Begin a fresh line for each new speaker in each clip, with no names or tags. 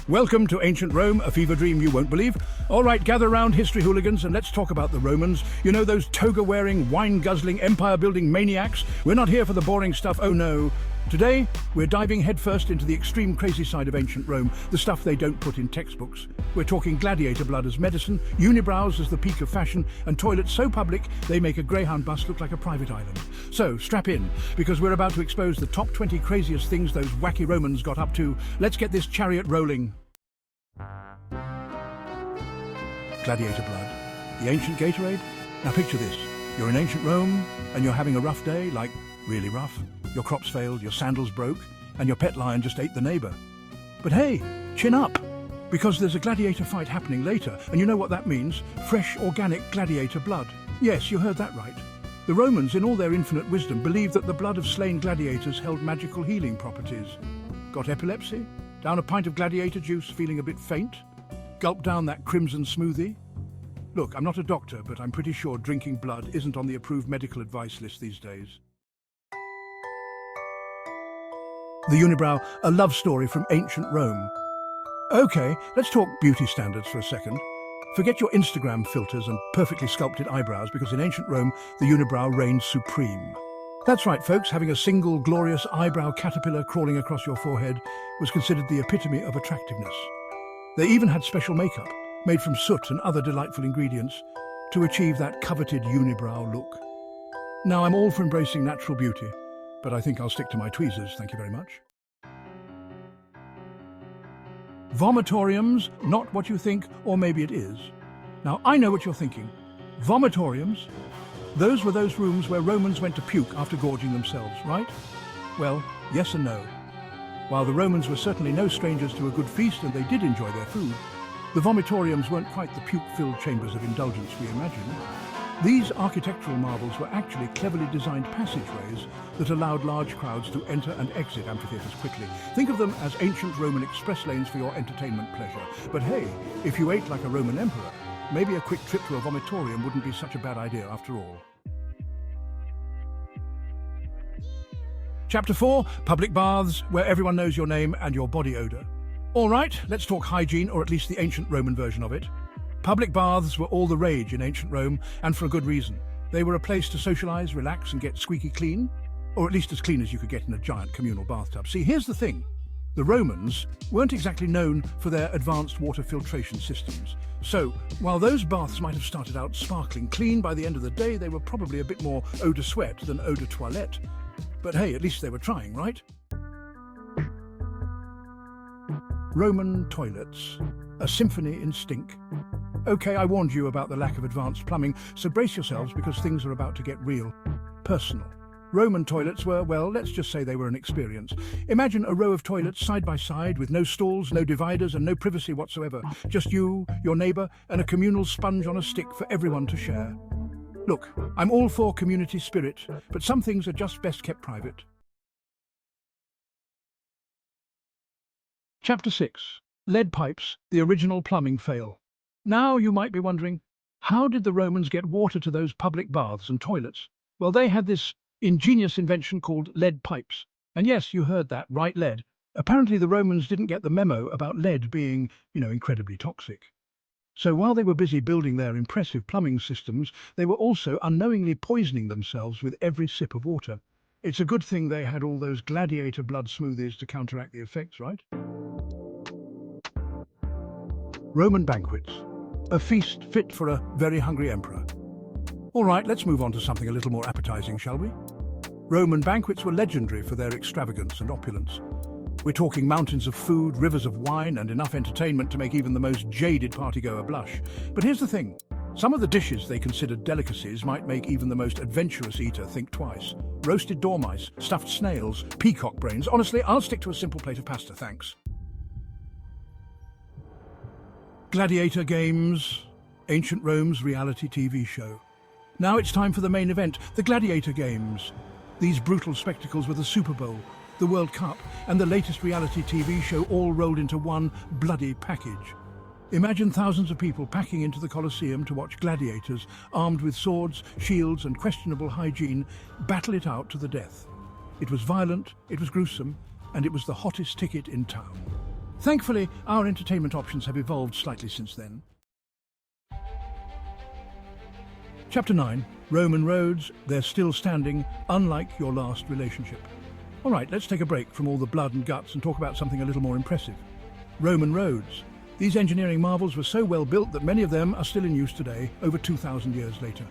Welcome to Ancient Rome, a fever dream you won't believe. All right, gather round, history hooligans, and let's talk about the Romans. You know, those toga-wearing, wine-guzzling, empire-building maniacs? We're not here for the boring stuff, oh no. Today, we're diving headfirst into the extreme crazy side of ancient Rome, the stuff they don't put in textbooks. We're talking gladiator blood as medicine, unibrows as the peak of fashion, and toilets so public they make a Greyhound bus look like a private island. So, strap in, because we're about to expose the top 20 craziest things those wacky Romans got up to. Let's get this chariot rolling. Gladiator blood. The ancient Gatorade? Now picture this. You're in ancient Rome, and you're having a rough day, like really rough. Your crops failed, your sandals broke, and your pet lion just ate the neighbor. But hey, chin up, because there's a gladiator fight happening later, and you know what that means? Fresh, organic gladiator blood. Yes, you heard that right. The Romans, in all their infinite wisdom, believed that the blood of slain gladiators held magical healing properties. Got epilepsy? Down a pint of gladiator juice, feeling a bit faint? Gulp down that crimson smoothie? Look, I'm not a doctor, but I'm pretty sure drinking blood isn't on the approved medical advice list these days. The unibrow, a love story from ancient Rome. Okay, let's talk beauty standards for a second. Forget your Instagram filters and perfectly sculpted eyebrows, because in ancient Rome, the unibrow reigned supreme. That's right, folks, having a single glorious eyebrow caterpillar crawling across your forehead was considered the epitome of attractiveness. They even had special makeup, made from soot and other delightful ingredients, to achieve that coveted unibrow look. Now, I'm all for embracing natural beauty, but I think I'll stick to my tweezers, thank you very much. Vomitoriums, not what you think, or maybe it is. Now, I know what you're thinking. Vomitoriums? Those were those rooms where Romans went to puke after gorging themselves, right? Well, yes and no. While the Romans were certainly no strangers to a good feast and they did enjoy their food, the vomitoriums weren't quite the puke-filled chambers of indulgence we imagine. These architectural marvels were actually cleverly designed passageways that allowed large crowds to enter and exit amphitheatres quickly. Think of them as ancient Roman express lanes for your entertainment pleasure. But hey, if you ate like a Roman emperor, maybe a quick trip to a vomitorium wouldn't be such a bad idea after all. Chapter 4, public baths, where everyone knows your name and your body odour. All right, let's talk hygiene, or at least the ancient Roman version of it. Public baths were all the rage in ancient Rome, and for a good reason. They were a place to socialise, relax and get squeaky clean, or at least as clean as you could get in a giant communal bathtub. See, here's the thing. The Romans weren't exactly known for their advanced water filtration systems. So, while those baths might have started out sparkling clean, by the end of the day they were probably a bit more eau de sweat than eau de toilette. But hey, at least they were trying, right? Roman toilets. A symphony in stink. Okay, I warned you about the lack of advanced plumbing, so brace yourselves because things are about to get real. Personal. Roman toilets were, well, let's just say they were an experience. Imagine a row of toilets side by side with no stalls, no dividers and no privacy whatsoever. Just you, your neighbour and a communal sponge on a stick for everyone to share. Look, I'm all for community spirit, but some things are just best kept private. Chapter 6. Lead pipes, the original plumbing fail. Now you might be wondering, how did the Romans get water to those public baths and toilets? Well, they had this ingenious invention called lead pipes. And yes, you heard that, right, lead. Apparently the Romans didn't get the memo about lead being, incredibly toxic. So while they were busy building their impressive plumbing systems, they were also unknowingly poisoning themselves with every sip of water. It's a good thing they had all those gladiator blood smoothies to counteract the effects, right? Roman banquets. A feast fit for a very hungry emperor. All right, let's move on to something a little more appetizing, shall we? Roman banquets were legendary for their extravagance and opulence. We're talking mountains of food, rivers of wine, and enough entertainment to make even the most jaded partygoer blush. But here's the thing. Some of the dishes they considered delicacies might make even the most adventurous eater think twice. Roasted dormice, stuffed snails, peacock brains. Honestly, I'll stick to a simple plate of pasta, thanks. Gladiator games, ancient Rome's reality TV show. Now it's time for the main event, the Gladiator Games. These brutal spectacles were the Super Bowl, the World Cup, and the latest reality TV show all rolled into one bloody package. Imagine thousands of people packing into the Colosseum to watch gladiators, armed with swords, shields, and questionable hygiene, battle it out to the death. It was violent, it was gruesome, and it was the hottest ticket in town. Thankfully, our entertainment options have evolved slightly since then. Chapter 9. Roman roads, they're still standing, unlike your last relationship. All right, let's take a break from all the blood and guts and talk about something a little more impressive. Roman roads. These engineering marvels were so well built that many of them are still in use today, over 2,000 years later.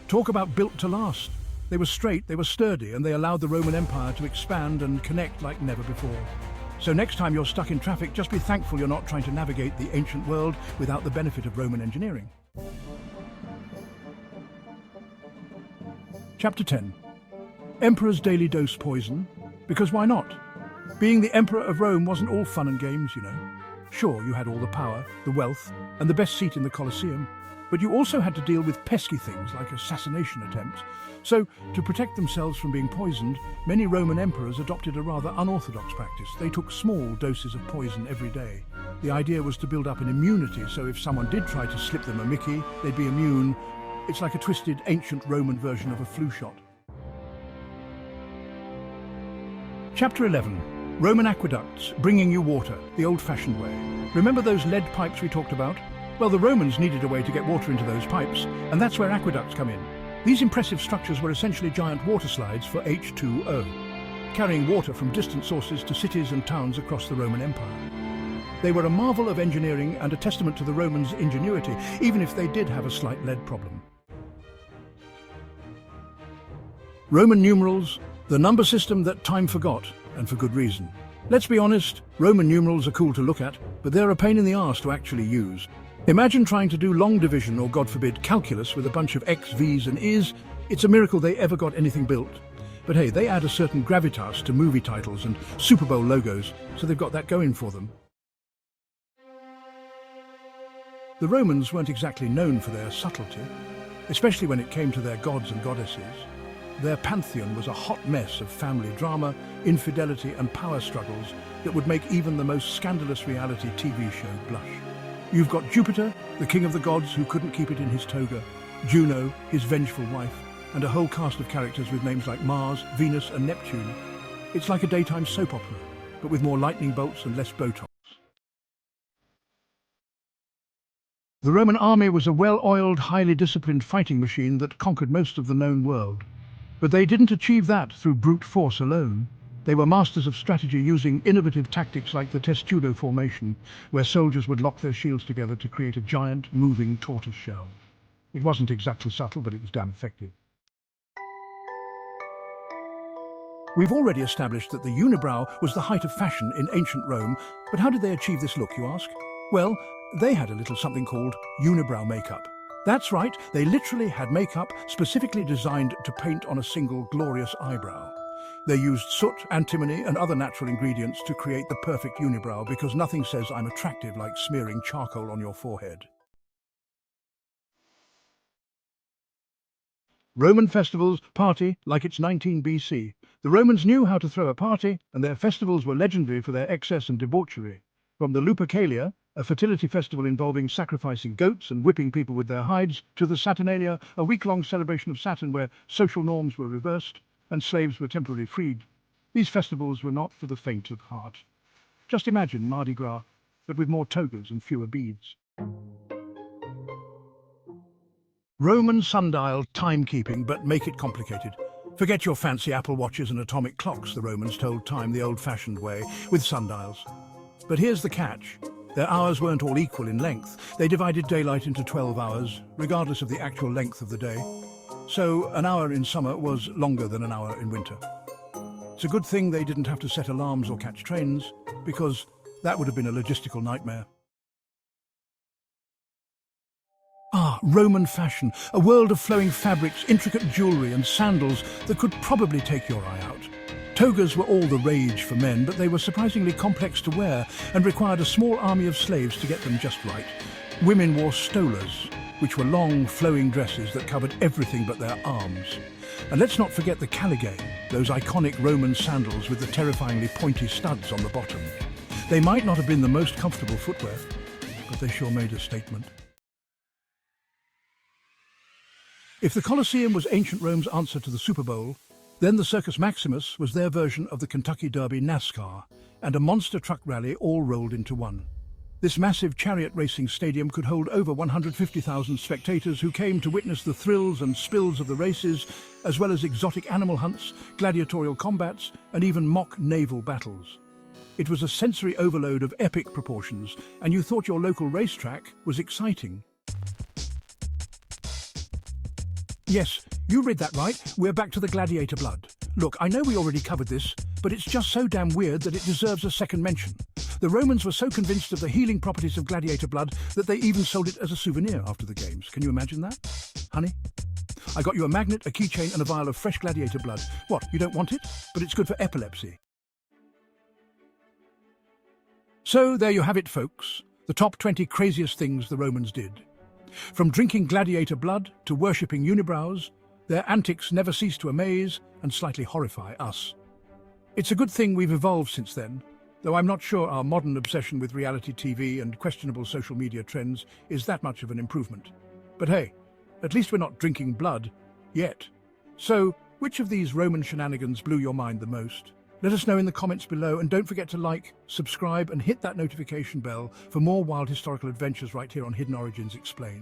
Talk about built to last. They were straight, they were sturdy, and they allowed the Roman Empire to expand and connect like never before. So next time you're stuck in traffic, just be thankful you're not trying to navigate the ancient world without the benefit of Roman engineering. Chapter 10. Emperor's daily dose poison. Because why not? Being the Emperor of Rome wasn't all fun and games, you know. Sure, you had all the power, the wealth, and the best seat in the Colosseum, but you also had to deal with pesky things like assassination attempts. So, to protect themselves from being poisoned, many Roman emperors adopted a rather unorthodox practice. They took small doses of poison every day. The idea was to build up an immunity, so if someone did try to slip them a Mickey, they'd be immune. It's like a twisted ancient Roman version of a flu shot. Chapter 11. Roman aqueducts, bringing you water, the old-fashioned way. Remember those lead pipes we talked about? Well, the Romans needed a way to get water into those pipes, and that's where aqueducts come in. These impressive structures were essentially giant water slides for H2O, carrying water from distant sources to cities and towns across the Roman Empire. They were a marvel of engineering and a testament to the Romans' ingenuity, even if they did have a slight lead problem. Roman numerals, the number system that time forgot, and for good reason. Let's be honest, Roman numerals are cool to look at, but they're a pain in the arse to actually use. Imagine trying to do long division or, God forbid, calculus with a bunch of X, V's and Is. It's a miracle they ever got anything built. But hey, they add a certain gravitas to movie titles and Super Bowl logos, so they've got that going for them. The Romans weren't exactly known for their subtlety, especially when it came to their gods and goddesses. Their pantheon was a hot mess of family drama, infidelity and power struggles that would make even the most scandalous reality TV show blush. You've got Jupiter, the king of the gods who couldn't keep it in his toga, Juno, his vengeful wife, and a whole cast of characters with names like Mars, Venus and Neptune. It's like a daytime soap opera, but with more lightning bolts and less Botox. The Roman army was a well-oiled, highly disciplined fighting machine that conquered most of the known world. But they didn't achieve that through brute force alone. They were masters of strategy using innovative tactics like the testudo formation, where soldiers would lock their shields together to create a giant, moving tortoise shell. It wasn't exactly subtle, but it was damn effective. We've already established that the unibrow was the height of fashion in ancient Rome, but how did they achieve this look, you ask? Well, they had a little something called unibrow makeup. That's right, they literally had makeup specifically designed to paint on a single glorious eyebrow. They used soot, antimony and other natural ingredients to create the perfect unibrow because nothing says I'm attractive like smearing charcoal on your forehead. Roman festivals, party, like it's 19 BC. The Romans knew how to throw a party, and their festivals were legendary for their excess and debauchery. From the Lupercalia, a fertility festival involving sacrificing goats and whipping people with their hides, to the Saturnalia, a week-long celebration of Saturn where social norms were reversed and slaves were temporarily freed. These festivals were not for the faint of heart. Just imagine Mardi Gras, but with more togas and fewer beads. Roman sundial timekeeping, but make it complicated. Forget your fancy Apple watches and atomic clocks. The Romans told time the old-fashioned way, with sundials. But here's the catch. Their hours weren't all equal in length. They divided daylight into 12 hours, regardless of the actual length of the day. So an hour in summer was longer than an hour in winter. It's a good thing they didn't have to set alarms or catch trains, because that would have been a logistical nightmare. Roman fashion, a world of flowing fabrics, intricate jewellery and sandals that could probably take your eye out. Togas were all the rage for men, but they were surprisingly complex to wear and required a small army of slaves to get them just right. Women wore stolas, which were long, flowing dresses that covered everything but their arms. And let's not forget the caligae, those iconic Roman sandals with the terrifyingly pointy studs on the bottom. They might not have been the most comfortable footwear, but they sure made a statement. If the Colosseum was ancient Rome's answer to the Super Bowl, Then the Circus Maximus was their version of the Kentucky Derby NASCAR, and a monster truck rally all rolled into one. This massive chariot racing stadium could hold over 150,000 spectators who came to witness the thrills and spills of the races, as well as exotic animal hunts, gladiatorial combats, and even mock naval battles. It was a sensory overload of epic proportions, and you thought your local racetrack was exciting. Yes, you read that right. We're back to the gladiator blood. Look, I know we already covered this, but it's just so damn weird that it deserves a second mention. The Romans were so convinced of the healing properties of gladiator blood that they even sold it as a souvenir after the games. Can you imagine that? Honey? I got you a magnet, a keychain, and a vial of fresh gladiator blood. What, you don't want it? But it's good for epilepsy. So there you have it, folks. The top 20 craziest things the Romans did. From drinking gladiator blood to worshipping unibrows, their antics never cease to amaze and slightly horrify us. It's a good thing we've evolved since then, though I'm not sure our modern obsession with reality TV and questionable social media trends is that much of an improvement. But hey, at least we're not drinking blood, yet. So, which of these Roman shenanigans blew your mind the most? Let us know in the comments below, and don't forget to like, subscribe, and hit that notification bell for more wild historical adventures right here on Hidden Origins Explained.